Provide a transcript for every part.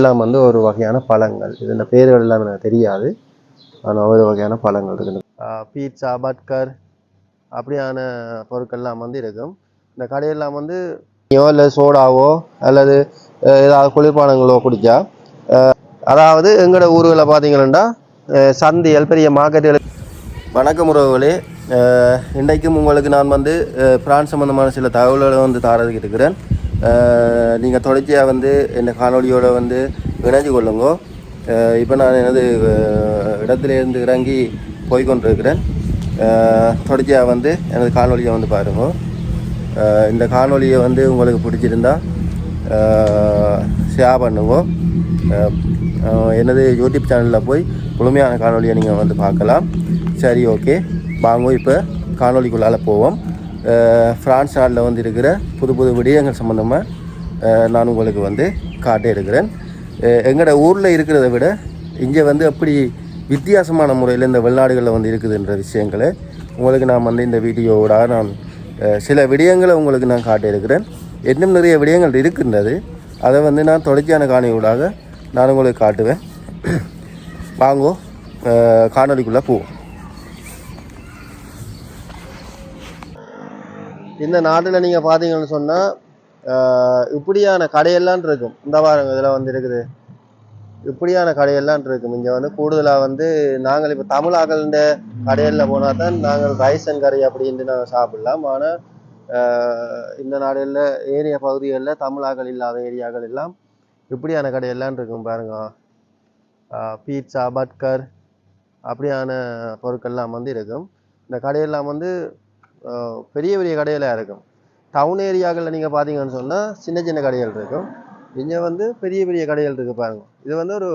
எல்லாம் வந்து ஒரு வகையான பழங்கள். இதன் பேர்கள் எல்லாம் எனக்கு தெரியாது. ஆனால் ஒரு வகையான பழங்கள் இருக்குது. பீட்சா, பர்கர் அப்படியான பொருட்கள்லாம் வந்து இருக்கும். இந்த கடையெல்லாம் வந்து இல்லை சோடாவோ அல்லது ஏதாவது குளிர்பானங்களோ குடித்தா, அதாவது எங்களோட ஊர்களில் பார்த்தீங்கன்னா சந்தைகள் பெரிய மார்க்கெட்டுகள். வணக்கம் உறவுகளே, இன்றைக்கும் உங்களுக்கு நான் வந்து பிரான்ஸ் சம்பந்தமான சில தகவல்களை வந்து தாரதுக்கு இருக்கிறேன். நீங்கள் தொடர்ச்சியாக வந்து இந்த காணொலியோடு வந்து இணைஞ்சு கொள்ளுங்க. இப்போ நான் எனது இடத்துலேருந்து இறங்கி போய்கொண்டிருக்கிறேன். தொடர்ச்சியாக வந்து எனது காணொலியை வந்து பாருங்க. இந்த காணொலியை வந்து உங்களுக்கு பிடிச்சிருந்தா ஷேர் பண்ணுங்க. எனது யூடியூப் சேனலில் போய் முழுமையான காணொலியை நீங்கள் வந்து பார்க்கலாம். சரி, ஓகே, வாங்க இப்போ காணொலிக்குள்ளால் போவோம். ஃப்ரான்ஸ் நாட்டில் வந்து இருக்கிற புது புது விடயங்கள் சம்மந்தமாக நான் உங்களுக்கு வந்து காட்ட இருக்கிறேன். எங்களோட ஊரில் இருக்கிறத விட இங்கே வந்து எப்படி வித்தியாசமான முறையில் இந்த வெளிநாடுகளில் வந்து இருக்குதுன்ற விஷயங்களை உங்களுக்கு நான் வந்து இந்த வீடியோவோட நான் சில விடயங்களை உங்களுக்கு நான் காட்ட இருக்கிறேன். இன்னும் நிறைய விடயங்கள் இருக்கின்றது. அதை வந்து நான் தொடர்ச்சியான காணொலியோடாக நான் உங்களுக்கு காட்டுவேன். வாங்கோ காணொலிக்குள்ளே போவோம். இந்த நாட்டில் நீங்கள் பார்த்தீங்கன்னு சொன்னால் இப்படியான கடையெல்லாம் இருக்கும். இந்த வாரங்க இதில் வந்து இருக்குது இப்படியான கடையெல்லாம் இருக்கும். இங்கே வந்து கூடுதலாக வந்து நாங்கள் இப்போ தமிழாக்கள் கடையில் போனால் தான் நாங்கள் ரைஸ் அண்ட் கறி அப்படின்ட்டு நாங்கள் சாப்பிடலாம். ஆனால் இந்த நாடுகளில் ஏரியா பகுதிகளில் தமிழாக்கள் இல்லாத ஏரியாக்கள் எல்லாம் இப்படியான கடையெல்லாம் இருக்கும் பாருங்க. பீட்சா, பர்கர் அப்படியான பொருட்கள்லாம் வந்து இருக்கும். இந்த கடையெல்லாம் வந்து பெரிய பெரிய கடையிலாக இருக்கும். டவுன் ஏரியாக்களில் நீங்கள் பார்த்தீங்கன்னு சொன்னால் சின்ன சின்ன கடைகள் இருக்கும். இங்கே வந்து பெரிய பெரிய கடைகள் இருக்குது பாருங்க. இது வந்து ஒரு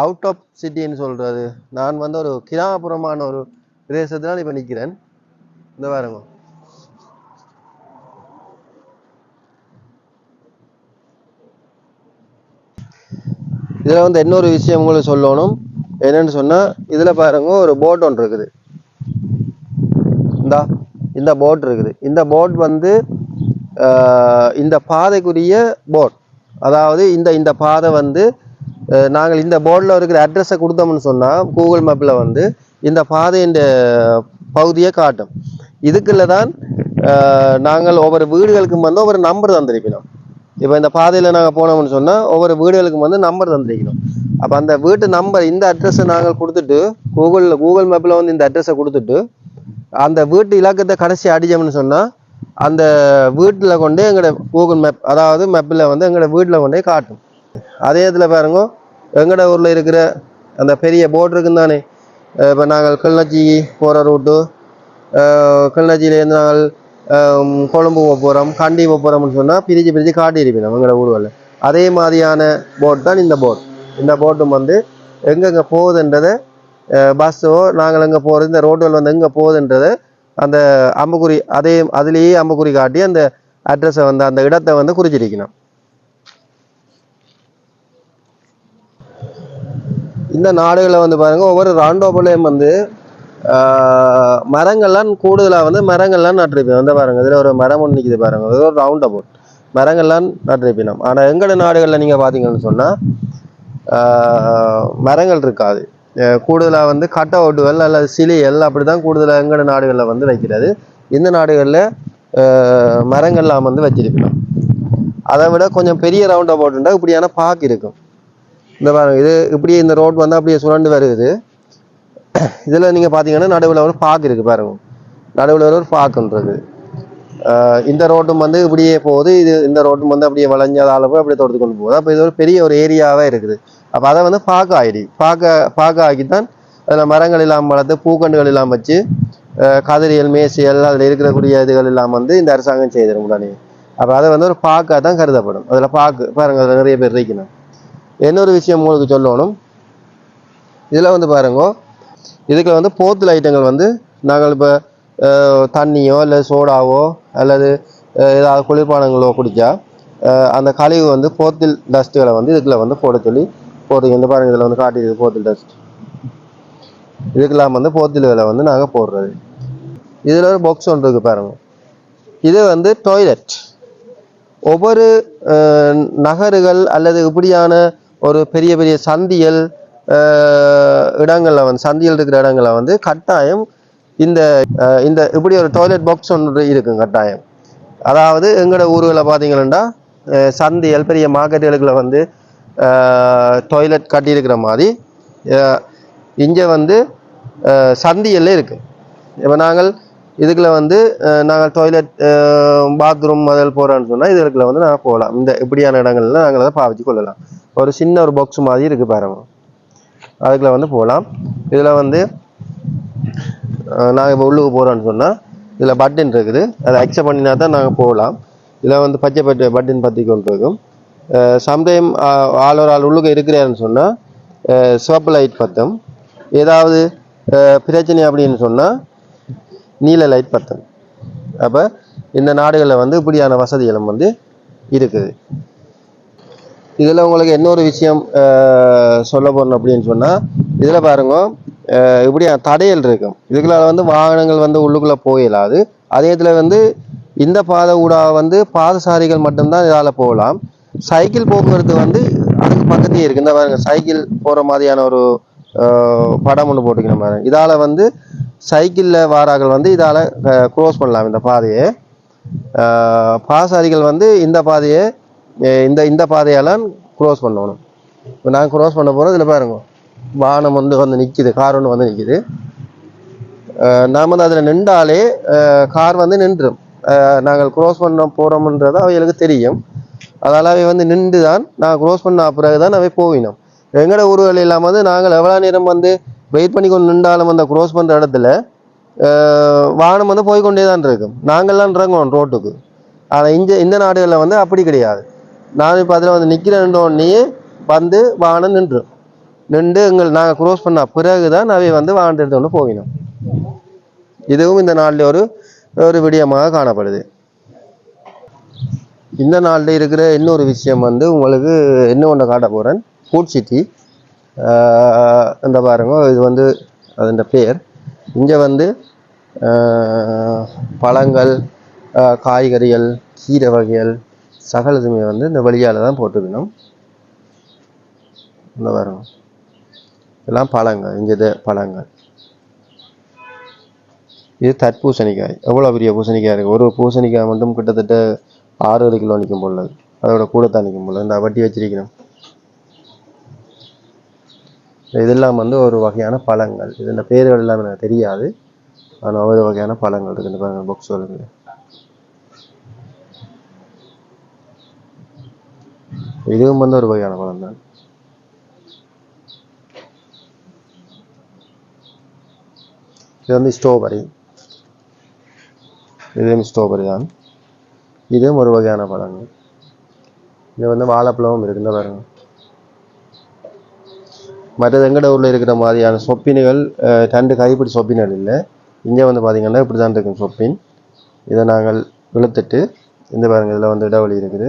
அவுட் ஆஃப் சிட்டின்னு சொல்கிறது. நான் வந்து ஒரு கிராமப்புறமான ஒரு பிரதேசத்தினால் இப்போ நிற்கிறேன். இந்த பாருங்க, இதில் வந்து இன்னொரு விஷயம் உங்களுக்கு சொல்லணும். என்னென்னு சொன்னால் இதில் பாருங்க ஒரு போட் ஒன்று இருக்குது. இந்த போட் இருக்குது. இந்த போட் வந்து இந்த பாதைக்குரிய போட். அதாவது இந்த பாதை வந்து நாங்கள் இந்த போர்டில் இருக்கிற அட்ரஸை கொடுத்தோம்னு சொன்னால் கூகுள் மேப்பில் வந்து இந்த பாதையின் பகுதியை காட்டும். இதுக்குள்ள தான் நாங்கள் ஒவ்வொரு வீடுகளுக்கும் வந்து ஒவ்வொரு நம்பர் தந்திருக்கணும். இப்போ இந்த பாதையில் நாங்கள் போனோம்னு சொன்னால் ஒவ்வொரு வீடுகளுக்கும் வந்து நம்பர் தந்திருக்கணும். அப்போ அந்த வீட்டு நம்பர் இந்த அட்ரஸை நாங்கள் கொடுத்துட்டு கூகுள் மேப்பில் வந்து இந்த அட்ரஸை கொடுத்துட்டு அந்த வீட்டு இலக்கத்தை கடைசி அடிச்சோம்னு சொன்னால் அந்த வீட்டில் கொண்டே எங்களோட கூகுள் மேப், அதாவது மேப்பில் வந்து எங்களோட வீட்டில் கொண்டே காட்டும். அதே இதில் பாருங்க, எங்களோட ஊரில் இருக்கிற அந்த பெரிய போர்டு இருக்குன்னு தானே. இப்போ நாங்கள் கிளிநொச்சி போகிற ரூட்டு, கிளிநொச்சியிலேருந்து நாங்கள் கொழும்பு போகிறோம், கண்டி போகிறோம்னு சொன்னால் பிரித்து காட்டியிருப்போம் எங்களோட ஊர்களில். அதே மாதிரியான போர்டு தான் இந்த போர்டு. இந்த போர்டும் வந்து எங்கெங்கே போகுதுன்றதை பஸ்ஸோ நாங்கள் எங்கே போகிறது, இந்த ரோடுகள் வந்து எங்கே போகுதுன்றது அந்த அம்புக்குறி அதுலேயே அம்புக்குறி காட்டி அந்த அட்ரஸை வந்து அந்த இடத்தை வந்து குறிச்சிருக்கணும். இந்த நாடுகளில் வந்து பாருங்கள், ஒவ்வொரு ராண்டோப்புலையும் வந்து மரங்கள்லாம் கூடுதலாக வந்து மரங்கள்லாம் நட்டிருப்போம். வந்து பாருங்கள், இதில் ஒரு மரம் ஒன்று நிற்கிது பாருங்கள், இது ஒரு ரவுண்ட் அபவுட் மரங்கள்லாம் நட்டிருப்பினோம். ஆனால் எங்களோட நாடுகளில் நீங்கள் பார்த்தீங்கன்னு சொன்னால் மரங்கள் இருக்காது. கூடுதலாக வந்து கட் அவுட்டுகள் அல்லது சிலைகள் அப்படி தான் கூடுதலாக எங்களோட நாடுகளில் வந்து வைக்கிறது. இந்த நாடுகளில் மரங்கள்லாம் வந்து வச்சிருக்கணும். அதை விட கொஞ்சம் பெரிய ரவுண்ட் அபவுட்னா இப்படியான பார்க் இருக்கும். இந்த பாருங்க, இது இப்படியே இந்த ரோட் வந்து அப்படியே சுரண்டு வருது. இதில் நீங்கள் பார்த்தீங்கன்னா நடுவில் ஒரு பார்க் இருக்குது பாருங்க. நடுவில் ஒரு பார்க்குன்றது. இந்த ரோட்டும் வந்து இப்படியே போகுது. இந்த ரோட்டும் வந்து அப்படியே வளைஞ்சாத அளவு அப்படியே தொடர்ந்து கொண்டு போகுது. அப்போ இது ஒரு பெரிய ஒரு ஏரியாவே இருக்குது. அப்போ அதை வந்து பார்க்க ஆக்கித்தான் அதில் மரங்கள் இல்லாமல் வளர்த்து பூக்கண்டுகள் இல்லாமல் வச்சு கதிரியல் மேசியல் அதில் இருக்கக்கூடிய இதுகள் இல்லாமல் வந்து இந்த அரசாங்கம் செய்திடும் உடனே. அப்போ அதை வந்து ஒரு பார்க்காக தான் கருதப்படும். அதில் பாருங்க, அதில் நிறைய பேர் இருக்கணும். இன்னொரு விஷயம் உங்களுக்கு சொல்லணும். இதில் வந்து பாருங்க, இதுக்கு வந்து போத்தல் ஐட்டங்கள் வந்து நாங்கள் இப்போ தண்ணியோ இல்லை சோடாவோ அல்லது ஏதாவது குளிர்பானங்களோ குடித்தா அந்த கழிவு வந்து போத்தல் டஸ்ட்டுகளை வந்து இதுக்குள்ள வந்து போட சொல்லி போடுறீங்க. இந்த பாருங்கள், இதில் வந்து காட்டிடுது போத்தல் டஸ்ட். இதுக்கெல்லாம் வந்து போத்தல்களை வந்து நாங்கள் போடுறது. இதில் ஒரு பாக்ஸ் ஒன்று இருக்குது பாருங்கள். இது வந்து டாய்லெட். ஒவ்வொரு நகர்கள் அல்லது இப்படியான ஒரு பெரிய பெரிய சந்தியல் இடங்கள்ல வந்து சந்தியல் இருக்கிற இடங்கள்ல வந்து கட்டாயம் இந்த இந்த இப்படி ஒரு டாய்லெட் பாக்ஸ் ஒன்று இருக்கும் கட்டாயம். அதாவது எங்களோட ஊர்களை பார்த்தீங்கன்னா சந்தியல் பெரிய மார்க்கெட்டுகளுக்குள்ள வந்து டாய்லெட் கட்டியிருக்கிற மாதிரி இங்கே வந்து சந்தியல்ல இருக்கு. இப்போ நாங்கள் இதுக்குள்ள வந்து நாங்கள் டாய்லெட் பாத்ரூம் முதல் போகிறோன்னு சொன்னால் இதுக்குள்ள வந்து நாங்கள் போகலாம். இந்த இப்படியான இடங்கள்ல நாங்கள் அதை பாவிச்சு கொள்ளலாம். ஒரு சின்ன ஒரு பாக்ஸ் மாதிரி இருக்கு பாருங்க, அதுக்குள்ள வந்து போகலாம். இதில் வந்து நாங்கள் இப்போ உள்ளுக்கு போகிறோன்னு சொன்னால் இதில் பட்டன் இருக்குது, அதை அக்செப்ட் பண்ணினா தான் நாங்கள் போகலாம். இதில் வந்து பச்சை பட்டன் பற்றி கொண்டு இருக்கும். சம்டைம் ஆள் ஒரு ஆள் உள்ளுக்கு இருக்கிறாருன்னு சொன்னால் சிவப்பு லைட் பற்றும், ஏதாவது பிரச்சனை அப்படின்னு சொன்னால் நீல லைட் பற்றும். அப்போ இந்த நாடுகளில் வந்து இப்படியான வசதிகளும் வந்து இருக்குது. இதில் உங்களுக்கு இன்னொரு விஷயம் சொல்ல போகணும் அப்படின்னு சொன்னால் இதில் பாருங்க இப்படியா தடையல் இருக்கும். இதுக்குள்ள வந்து வாகனங்கள் வந்து உள்ளுக்குள்ளே போயிடாது. அதே இதில் வந்து இந்த பாதை ஊடாக வந்து பாதசாரிகள் மட்டும்தான் இதால் போகலாம். சைக்கிள் போக்குவரத்து வந்து அதுக்கு பக்கத்தையே இருக்குது. இந்த பாருங்க சைக்கிள் போகிற மாதிரியான ஒரு படம் ஒன்று போட்டுக்கணும் பாருங்க. இதால் வந்து சைக்கிளில் வாராக்கள் வந்து இதால் க்ரோஸ் பண்ணலாம் இந்த பாதையை. பாதசாரிகள் வந்து இந்த பாதையை இந்த பாதையெல்லாம் க்ரோஸ் பண்ணணும். இப்போ நான் க்ரோஸ் பண்ண போகிறோம். இதில் பாருங்க வாகனம் வந்து நிற்கிது, கார் ஒன்று வந்து நிற்கிது. நாம் வந்து அதில் நின்றாலே கார் வந்து நின்றும். நாங்கள் க்ரோஸ் பண்ண போகிறோம்ன்றது அவைகளுக்கு தெரியும். அதனால் அவை வந்து நின்று தான் நாங்கள் க்ரோஸ் பண்ண பிறகு தான் அவை போவினோம். எங்களோட ஊர்கள் இல்லாமல் வந்து நாங்கள் எவ்வளோ நேரம் வந்து வெயிட் பண்ணி கொண்டு நின்றாலும் அந்த க்ரோஸ் பண்ணுற இடத்துல வாகனம் வந்து போய்கொண்டே தான் இருக்கும். நாங்கள்லாம் இறங்குவோம் ரோட்டுக்கு. ஆனால் இந்த நாடுகளில் வந்து அப்படி கிடையாது. நான் இப்போ அதில் வந்து நிற்கிறேன்னே வந்து வாகனம் நின்று நாங்கள் க்ரோஸ் பண்ண பிறகு தான் அவை வந்து வாகனத்தை எடுத்து கொண்டு போவினோம். இதுவும் இந்த நாளில் ஒரு விடயமாக காணப்படுது. இந்த நாளில் இருக்கிற இன்னொரு விஷயம் வந்து உங்களுக்கு என்ன ஒன்று காட்ட போகிறேன். ஃபுட் சிட்டி இந்த பாருங்க, இது வந்து அதோட பேர். இங்கே வந்து பழங்கள், காய்கறிகள், கீரை வகைகள் சகலதுமே வந்து இந்த வழியால் தான் போட்டுக்கணும். இந்த பாருங்க இதெல்லாம் பழங்கள். இங்கே பழங்கள். இது தர்பூசணிக்காய். எவ்வளோ பெரிய பூசணிக்காய் இருக்குது. ஒரு பூசணிக்காய் மட்டும் கிட்டத்தட்ட 6 கிலோ நிற்கும் போல, அதோட கூட தான் நிற்கும் போல. இந்த வட்டி வச்சிருக்கணும். இதெல்லாம் வந்து ஒரு வகையான பழங்கள். இது பேர்கள் எல்லாம் எனக்கு தெரியாது, ஆனால் ஒரு வகையான பழங்கள் இருக்குது. இந்த பாருங்க பாக்ஸ் இருக்குது. இதுவும் வந்து ஒரு வகையான பழம் தான். இது வந்து ஸ்ட்ராபெரி. இதுவும் ஸ்ட்ராபெரி தான். இதுவும் ஒரு வகையான பழங்கள். இது வந்து வாழைப்பழமும் இருக்குது. இந்த பாருங்க. மற்றது எங்கட ஊரில் இருக்கிற மாதிரியான சொப்பின்கள் 2 கைப்பிடி சொப்பின்கள் இல்லை. இங்கே வந்து பார்த்தீங்கன்னா இப்படி தான் இருக்கும் சொப்பின். இதை நாங்கள் இழுத்துட்டு இந்த பாருங்கள் இதில் வந்து இடைவெளி இருக்குது.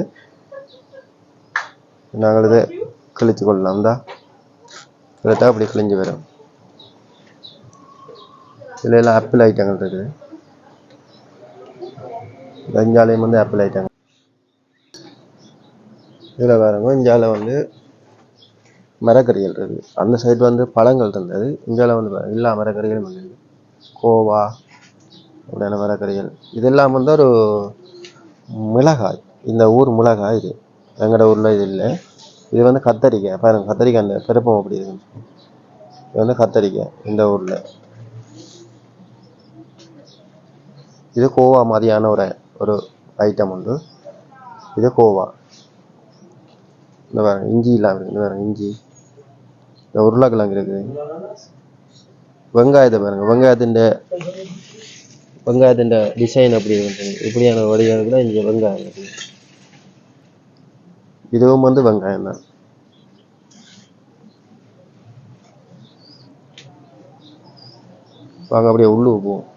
நாங்கள் இதை கிழிச்சு கொள்ளலாம். தான் இழுத்தா அப்படி கிழிஞ்சு வரும். இதில் எல்லாம் ஆப்பிள் ஐட்டங்கள் இருக்குது. இஞ்சாலையும் வந்து ஆப்பிள் ஐட்டங்கள். இதில் பாருங்க இஞ்சால வந்து மரக்கறிகள் இருக்குது. அந்த சைடு வந்து பழங்கள் இருந்தது. இஞ்சால வந்து எல்லா மரக்கறிகளும் இருக்குது. கோவா அப்படியான மரக்கறிகள். இதெல்லாம் வந்து ஒரு மிளகாய். இந்த ஊர் மிளகாய். இது எங்களோட ஊரில் இது இல்லை. இது வந்து கத்தரிக்காய். பாருங்க கத்தரிக்காய் அந்த பெருப்பம் அப்படி இருக்கு. இது வந்து கத்தரிக்காய் இந்த ஊரில். இது கோவா மாதிரியான ஒரு ஐட்டம் உண்டு. இது கோவா. இந்த பாருங்க இஞ்சி இல்லாமல் இருக்குது. இந்த பாருங்க இஞ்சி. இந்த உருளைக்கிழங்கு இருக்குது. வெங்காயத்தை பாருங்க. வெங்காயத்தின் டிசைன் அப்படி இருக்குது. இப்படியான வடிவம் தான் இங்கே வெங்காயம் இருக்குது. இதுவும் வந்து வெங்காயம் தான். வாங்க அப்படியே உள்ளுக்கு போவோம்.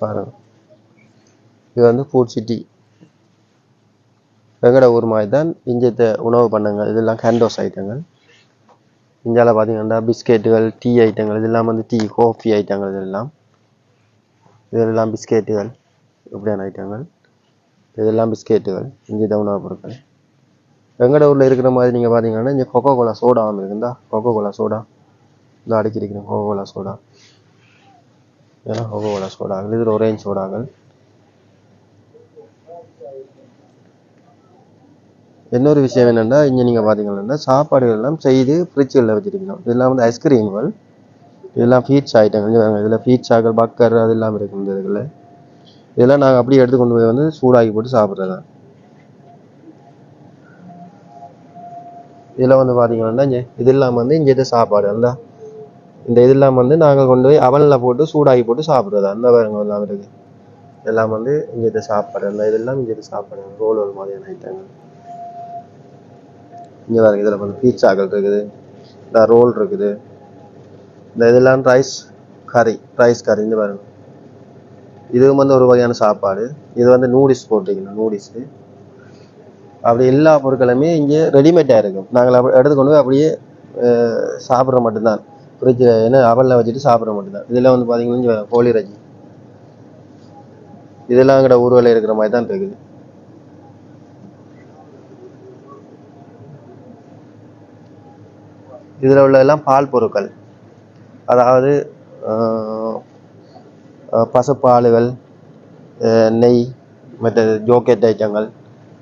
பாருங்க இது வந்து ஃபுட் சிட்டி. எங்கட ஊர் மாதிரி தான் இஞ்சத்த உணவு பண்ணங்கள். இதெல்லாம் கேண்டோஸ் ஐட்டங்கள். இந்தியாவில் பார்த்தீங்கன்னா பிஸ்கெட்டுகள், டீ ஐட்டங்கள், இதெல்லாம் வந்து டீ காஃபி ஐட்டங்கள். இதெல்லாம் இதெல்லாம் பிஸ்கெட்டுகள், இப்படியான ஐட்டங்கள். இதெல்லாம் பிஸ்கெட்டுகள், இஞ்சி தவுனா பொருட்கள். எங்கட ஊரில் இருக்கிற மாதிரி நீங்கள் பார்த்தீங்கன்னா இங்கே கொக்கோ கோலா சோடா வந்து இருக்குந்தா, கொக்கோ கோலா சோடா இந்த அடிக்கிறீங்க. கொக்கோ கோலா சோடா, ஏன்னா கொக்கோ கோலா சோடாக்கள், இதில் ஒரேஞ்ச் சோடாக்கள். இன்னொரு விஷயம் என்னென்னா, இங்கே நீங்கள் பார்த்தீங்கன்னா சாப்பாடுகள் எல்லாம் செய்து ஃப்ரிட்ஜுகளில் வச்சுருக்கணும். இதெல்லாம் வந்து ஐஸ்கிரீம்கள், இதெல்லாம் பீட்சா ஐட்டங்கள். இதில் பீட்சாக்கள், பக்கர் அது எல்லாம் இருக்குது இந்த இதில். இதெல்லாம் நாங்கள் அப்படியே எடுத்து கொண்டு போய் வந்து சூடாக்கி போட்டு சாப்பிட்றதா. இதில் வந்து பார்த்தீங்கன்னா இதெல்லாம் வந்து இங்கே சாப்பாடு அந்த இந்த இதெல்லாம் வந்து நாங்கள் கொண்டு போய் அவனில் போட்டு சூடாக்கி போட்டு சாப்பிட்றதா. அந்த வேறுங்க எல்லாம் இருக்குது. எல்லாம் வந்து இங்கே சாப்பாடு, அந்த இதெல்லாம் இங்கே சாப்பாடு, ரோல் மாதிரியான ஐட்டங்கள். இங்கே தான் இதில் வந்து பீட்சாக்கள் இருக்குது, இந்த ரோல் இருக்குது, இந்த இதெல்லாம் ரைஸ் கறி இந்த பாருங்க. இதுவும் வந்து ஒரு வகையான சாப்பாடு. இது வந்து நூடில்ஸ் போட்டிருக்கணும், நூடில்ஸு. அப்படி எல்லா பொருட்களுமே இங்கே ரெடிமேடாக இருக்கும். நாங்கள் எடுத்துக்கொண்டு போய் அப்படியே சாப்பிட்ற மட்டும்தான். ஃப்ரிட்ஜ் என்ன அவனில் வச்சுட்டு சாப்பிட்ற மட்டும்தான். இதெல்லாம் வந்து பார்த்தீங்கன்னா கோழி இறைச்சி, இதெல்லாம் எங்கட ஊர்வலம் இருக்கிற மாதிரி தான் இருக்குது. இதில் உள்ளதெல்லாம் பால் பொருட்கள், அதாவது பசுப்பாலுகள், நெய், மற்ற ஜோக்கெட் ஐட்டங்கள்,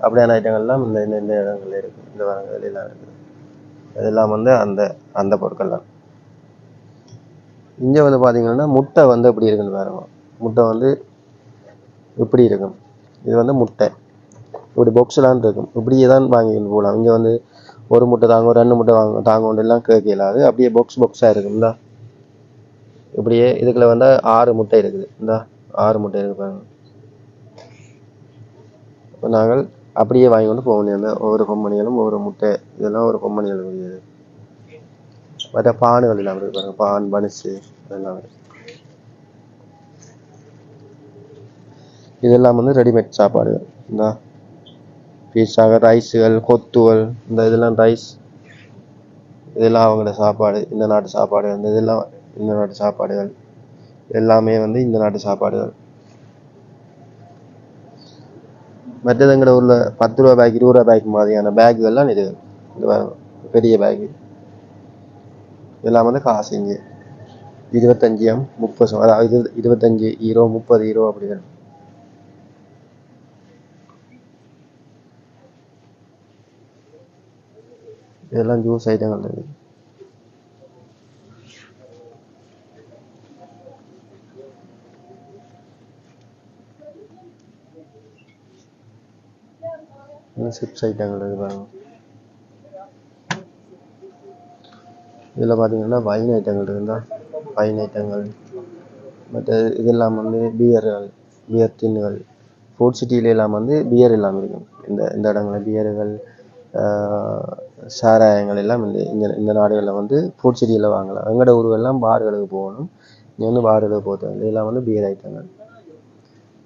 அப்படியான ஐட்டங்கள்லாம் இந்த இடங்கள்ல இருக்குது. இந்த வரங்கள் எல்லாம் இருக்குது. இதெல்லாம் வந்து அந்த அந்த பொருட்கள் தான். இங்கே வந்து பார்த்தீங்கன்னா முட்டை வந்து எப்படி இருக்குன்னு பாருங்க. முட்டை வந்து இப்படி இருக்கும். இது வந்து முட்டை இப்படி பாக்ஸ்லாம் இருக்கும். இப்படியே தான் வாங்கிட்டு போகலாம். இங்கே வந்து ஒரு முட்டை தாங்க, 2 முட்டை தாங்க எல்லாம் கேட்க இயலாது. அப்படியே பாக்ஸாக இருக்கும். இந்த இப்படியே இதுக்குள்ள வந்து 6 முட்டை இருக்குது. இந்த 6 முட்டை இருக்கு பாருங்க. இப்போ நாங்கள் அப்படியே வாங்கி கொண்டு போக முடியாது. ஒவ்வொரு கொம்பனிகளும் ஒவ்வொரு முட்டை, இதெல்லாம் ஒரு கொம்பனிகள் முடியாது. மற்ற பானுகள் எல்லாம் இருக்கு பாருங்க. பான், பனிசு இதெல்லாம் இருக்கு. இதெல்லாம் வந்து ரெடிமேட் சாப்பாடுகள். இந்த பீஸாக ரைஸுகள், கொத்துகள், இந்த இதெல்லாம் ரைஸ், இதெல்லாம் அவங்களோட சாப்பாடு, இந்த நாட்டு சாப்பாடு. அந்த இதெல்லாம் இந்த நாட்டு சாப்பாடுகள் எல்லாமே வந்து இந்த நாட்டு சாப்பாடுகள். மற்றது எங்கட ஊரில் 10 ரூபா பேக், 20 ரூபா பேக் மாதிரியான பேக்குகள்லாம் இது. இந்த பெரிய பேக்கு இதெல்லாம் வந்து காசு இங்கே 25 30, அதாவது 25 ஈரோ 30 ஈரோ அப்படி தான். இதெல்லாம் ஜூஸ் ஐட்டங்கள் இருக்குது. சிப்ஸ் ஐட்டங்கள் இருக்குது பாருங்க. இதில் பார்த்தீங்கன்னா வைன் ஐட்டங்கள் இருக்குதா, வைன் ஐட்டங்கள். மற்ற இதெல்லாம் வந்து பியர் டின்னுகள். ஃபுட் சிட்டியில எல்லாம் வந்து பியர் எல்லாம் இருக்கும். இந்த இடங்களில் பியர்கள், சாராயங்கள் எல்லாம் இந்த நாடுகளில் வந்து ஃபுட் சிட்டியில் வாங்கலாம். எங்களோட ஊர்களெல்லாம் பார்களுக்கு போகணும். இங்கே வந்து பார்களுக்கு போகிறது இதெல்லாம் வந்து பியர் ஐட்டங்கள்.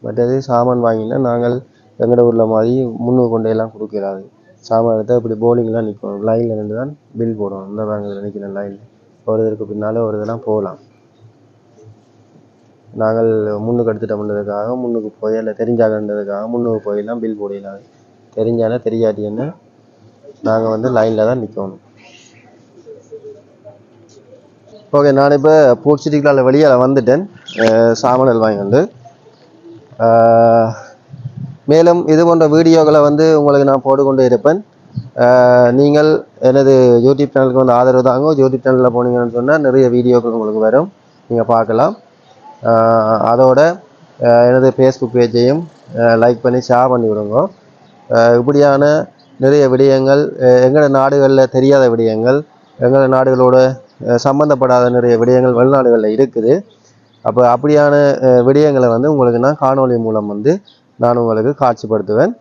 மற்றது சாமான் வாங்கினா நாங்கள் எங்களோட ஊரில் மாதிரி முன்னுக்கு கொண்டு எல்லாம் கொடுக்கிறாரு. சாமான் எடுத்தால் இப்படி போலிங்லாம் நிற்கணும். லைனில் நின்று தான் பில் போடணும். இந்த பேங்கில் நிற்கிற லைனில் ஒரு இதற்கு பின்னால் ஒரு இதெல்லாம் போகலாம். நாங்கள் முன்னுக்கு எடுத்துட்டோம்ன்றதுக்காக முன்னுக்கு போய் இல்லை தெரிஞ்சாகன்றதுக்காக முன்னுக்கு போயெல்லாம் பில் போடலாம். தெரிஞ்சானே தெரியாட்டின்னு நாங்கள் வந்து லைனில் தான் நிற்கணும். ஓகே, நான் இப்போ ஃபுட் சிட்டிக்குள்ள வெளியால் வந்துட்டேன். சாமான்கள் வாங்கி வந்து மேலும் இது போன்ற வீடியோக்களை வந்து உங்களுக்கு நான் போட்டுக்கொண்டு இருப்பேன். நீங்கள் எனது யூடியூப் சேனலுக்கு வந்து ஆதரவு தாங்க. யூடியூப் சேனலில் போனீங்கன்னு சொன்னால் நிறைய வீடியோக்கள் உங்களுக்கு வரும், நீங்கள் பார்க்கலாம். அதோட எனது ஃபேஸ்புக் பேஜையும் லைக் பண்ணி ஷேர் பண்ணி விடுங்க. இப்படியான நிறைய விடயங்கள், எங்களோட நாடுகளில் தெரியாத விடயங்கள், எங்களோட நாடுகளோட சம்மந்தப்படாத நிறைய விடயங்கள் வெளிநாடுகளில் இருக்குது. அப்போ அப்படியான விடயங்களை வந்து உங்களுக்கு நான் காணொளி மூலம் வந்து நான் உங்களுக்கு காட்சிப்படுத்துவேன்.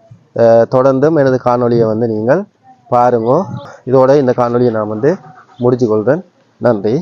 தொடர்ந்தும் எனது காணொளியை வந்து நீங்கள் பாருங்க. இதோட இந்த காணொளியை நான் வந்து முடிச்சு கொள்கிறேன். நன்றி.